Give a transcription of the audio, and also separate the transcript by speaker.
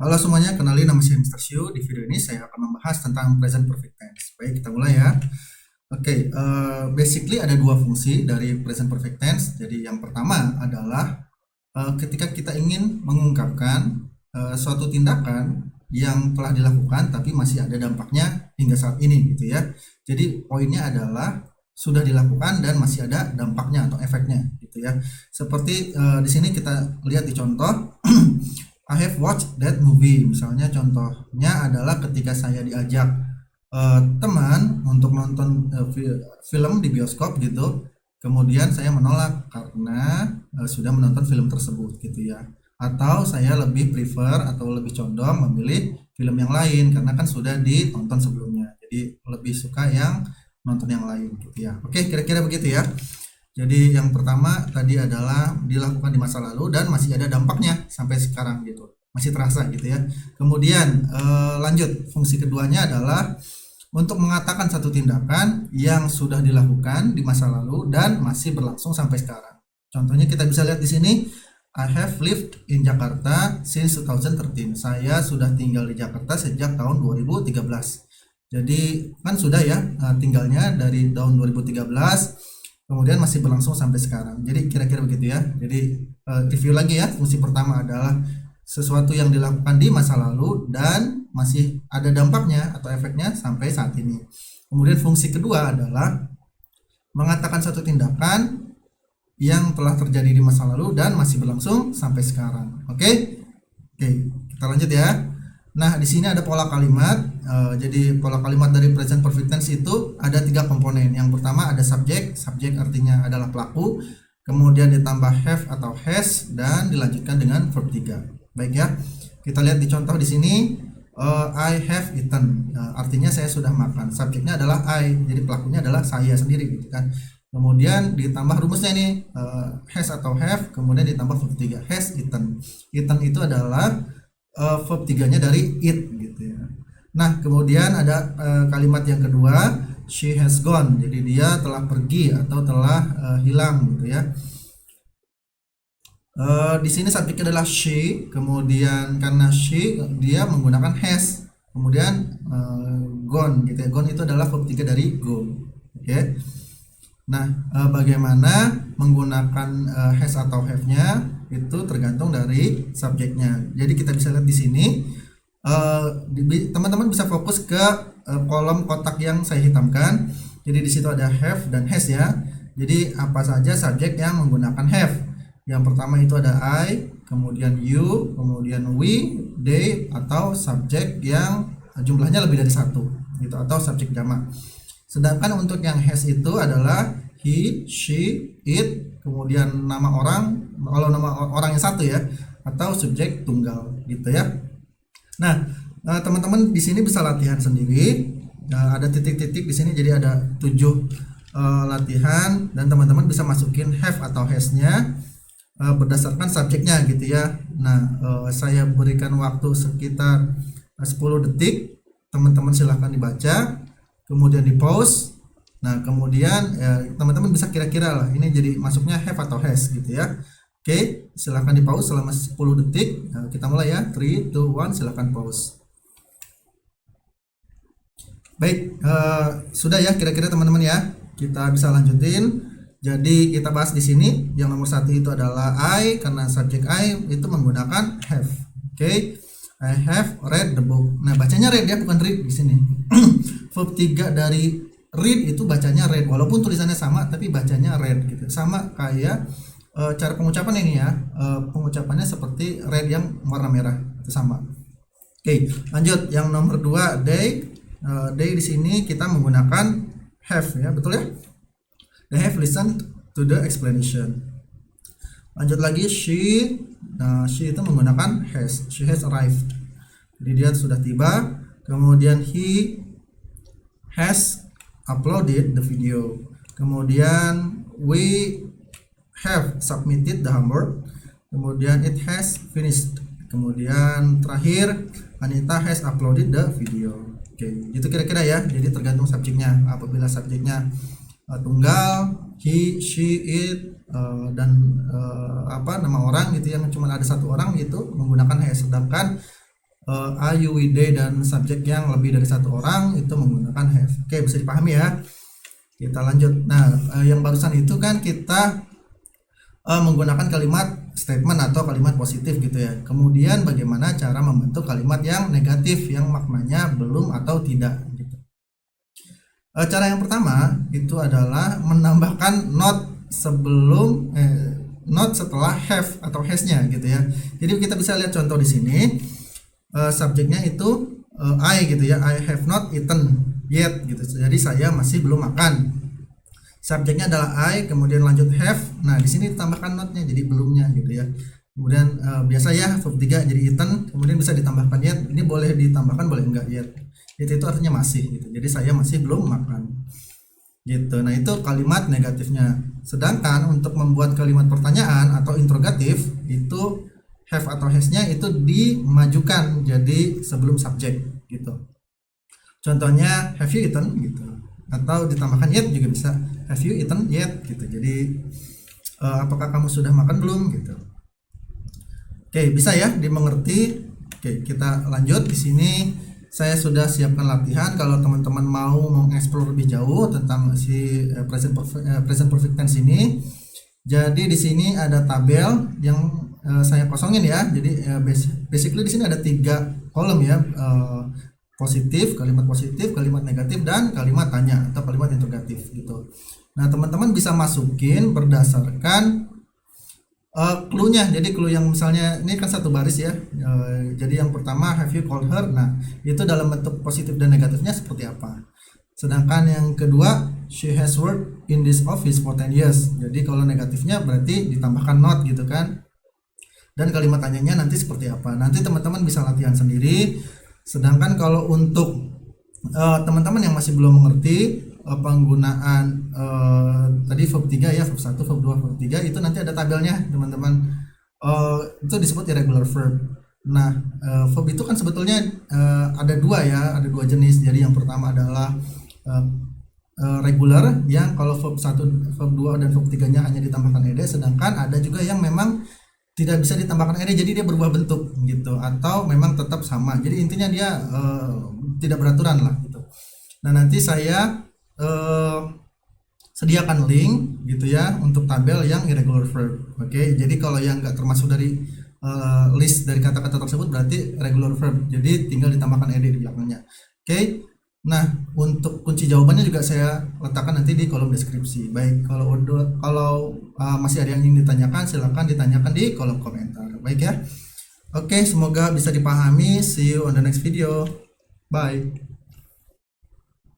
Speaker 1: Halo semuanya, kenalin nama saya Mr. Shu. Di video ini saya akan membahas tentang present perfect tense. Baik, kita mulai ya. Oke, basically ada dua fungsi dari present perfect tense. Jadi yang pertama adalah ketika kita ingin mengungkapkan suatu tindakan yang telah dilakukan tapi masih ada dampaknya hingga saat ini gitu ya. Jadi poinnya adalah sudah dilakukan dan masih ada dampaknya atau efeknya gitu ya. Seperti di sini kita lihat di contoh I have watched that movie. Misalnya contohnya adalah ketika saya diajak teman untuk nonton film di bioskop gitu, kemudian saya menolak karena sudah menonton film tersebut gitu ya. Atau saya lebih prefer atau lebih condong memilih film yang lain karena kan sudah ditonton sebelumnya. Jadi lebih suka yang nonton yang lain gitu ya. Oke, kira-kira begitu ya. Jadi yang pertama tadi adalah dilakukan di masa lalu dan masih ada dampaknya sampai sekarang gitu. Masih terasa gitu ya. Kemudian lanjut, fungsi keduanya adalah untuk mengatakan satu tindakan yang sudah dilakukan di masa lalu dan masih berlangsung sampai sekarang. Contohnya kita bisa lihat di sini, I have lived in Jakarta since 2013. Saya sudah tinggal di Jakarta sejak tahun 2013. Jadi kan sudah ya tinggalnya dari tahun 2013, kemudian masih berlangsung sampai sekarang. Jadi kira-kira begitu ya. Jadi review lagi ya. Fungsi pertama adalah sesuatu yang dilakukan di masa lalu dan masih ada dampaknya atau efeknya sampai saat ini. Kemudian fungsi kedua adalah mengatakan satu tindakan yang telah terjadi di masa lalu dan masih berlangsung sampai sekarang. Oke? Oke, kita lanjut ya. Nah, di sini ada pola kalimat. Jadi pola kalimat dari present perfect tense itu ada 3 komponen. Yang pertama ada subjek. Subjek artinya adalah pelaku. Kemudian ditambah have atau has dan dilanjutkan dengan verb 3. Baik ya. Kita lihat di contoh di sini. I have eaten. Artinya saya sudah makan. Subjeknya adalah I. Jadi pelakunya adalah saya sendiri gitu kan. Kemudian ditambah rumusnya nih has atau have. Kemudian ditambah verb 3. Has eaten. Eaten itu adalah verb 3-nya dari it gitu ya. Nah, kemudian ada kalimat yang kedua, she has gone. Jadi dia telah pergi atau telah hilang gitu ya. Di sini subjeknya adalah she, kemudian karena she dia menggunakan has, kemudian gone gitu ya. Gone itu adalah verb 3 dari go. Oke. Nah, bagaimana menggunakan has atau have-nya itu tergantung dari subjeknya. Jadi kita bisa lihat di sini, teman-teman bisa fokus ke kolom kotak yang saya hitamkan. Jadi di situ ada have dan has ya. Jadi apa saja subjek yang menggunakan have? Yang pertama itu ada I, kemudian you, kemudian we, they, atau subjek yang jumlahnya lebih dari satu, gitu, atau subjek jamak. Sedangkan untuk yang has itu adalah he, she, it, kemudian nama orang, kalau nama orang yang satu ya, atau subjek tunggal gitu ya. Nah, teman-teman di sini bisa latihan sendiri. Ada titik-titik di sini, jadi ada 7 latihan dan teman-teman bisa masukin have atau has-nya berdasarkan subjeknya gitu ya. Nah, saya berikan waktu sekitar 10 detik. Teman-teman silahkan dibaca, kemudian di pause. Nah, kemudian teman-teman bisa kira-kira lah ini jadi masuknya have atau has gitu ya. Oke, silahkan di pause selama 10 detik. Nah, kita mulai ya. 3, 2, 1, silahkan pause. Baik, sudah ya kira-kira teman-teman ya. Kita bisa lanjutin. Jadi kita bahas di sini yang nomor 1 itu adalah I, karena subjek I itu menggunakan have. Oke. I have read the book. Nah, bacanya read ya, bukan read di sini. Verb 3 dari read itu bacanya read, walaupun tulisannya sama tapi bacanya read gitu. Sama kayak cara pengucapan ini ya. Pengucapannya seperti read yang warna merah, itu sama. Oke, lanjut yang nomor 2 they. They di sini kita menggunakan have ya, betul ya? They have listened to the explanation. Lanjut lagi she. Nah, she itu menggunakan has. She has arrived. Jadi dia sudah tiba. Kemudian he has uploaded the video. Kemudian we have submitted the homework. Kemudian it has finished. Kemudian terakhir Anita has uploaded the video. Oke, itu kira-kira ya. Jadi tergantung subjeknya. Apabila subjeknya tunggal, he, she, it, dan nama orang gitu yang cuma ada satu orang itu menggunakan has. Sedangkan I, you, we, they, dan subjek yang lebih dari satu orang itu menggunakan have. Oke, bisa dipahami ya. Kita lanjut. Nah, yang barusan itu kan kita menggunakan kalimat statement atau kalimat positif gitu ya. Kemudian bagaimana cara membentuk kalimat yang negatif yang maknanya belum atau tidak gitu. Cara yang pertama itu adalah menambahkan not sebelum not setelah have atau has-nya gitu ya. Jadi kita bisa lihat contoh di sini. Subjeknya itu I gitu ya. I have not eaten yet gitu. Jadi saya masih belum makan. Subjeknya adalah I, kemudian lanjut have. Nah, di sini ditambahkan notnya jadi belumnya gitu ya. Kemudian biasa ya verb 3 jadi eaten, kemudian bisa ditambahkan yet. Ini boleh ditambahkan, boleh enggak yet. Itu artinya masih gitu. Jadi saya masih belum makan. Gitu. Nah, itu kalimat negatifnya. Sedangkan untuk membuat kalimat pertanyaan atau interrogatif itu have atau has-nya itu dimajukan jadi sebelum subjek gitu. Contohnya have you eaten gitu. Atau ditambahkan yet juga bisa, have you eaten yet gitu. Jadi apakah kamu sudah makan belum gitu. Oke, bisa ya dimengerti. Oke, kita lanjut. Di sini saya sudah siapkan latihan kalau teman-teman mau mengeksplor lebih jauh tentang si present perfect tense ini. Jadi di sini ada tabel yang saya kosongin ya. Jadi basically di sini ada 3 kolom ya. Positif, kalimat negatif, dan kalimat tanya atau kalimat interrogatif gitu. Nah, teman-teman bisa masukin berdasarkan clue-nya. Jadi clue yang misalnya ini kan satu baris ya. Jadi yang pertama have you called her. Nah, itu dalam bentuk positif dan negatifnya seperti apa. Sedangkan yang kedua she has worked in this office for 10 years. Jadi kalau negatifnya berarti ditambahkan not gitu kan. Dan kalimat tanyanya nanti seperti apa. Nanti teman-teman bisa latihan sendiri. Sedangkan kalau untuk teman-teman yang masih belum mengerti penggunaan tadi verb 3 ya, verb 1, verb 2, verb 3 itu nanti ada tabelnya teman-teman. Itu disebut irregular verb. Nah, verb itu kan sebetulnya ada 2 ya, ada 2 jenis. Jadi yang pertama adalah regular yang kalau verb 1, verb 2 dan verb 3-nya hanya ditambahkan ed, sedangkan ada juga yang memang tidak bisa ditambahkan ed, jadi dia berubah bentuk gitu, atau memang tetap sama. Jadi intinya dia tidak beraturan lah gitu. Nah, nanti saya sediakan link gitu ya untuk tabel yang irregular verb. Oke, jadi kalau yang nggak termasuk dari list dari kata-kata tersebut berarti regular verb. Jadi tinggal ditambahkan ed di belakangnya. Oke. Nah, untuk kunci jawabannya juga saya letakkan nanti di kolom deskripsi. Baik, kalau masih ada yang ingin ditanyakan, silakan ditanyakan di kolom komentar. Baik ya. Oke, semoga bisa dipahami. See you on the next video. Bye.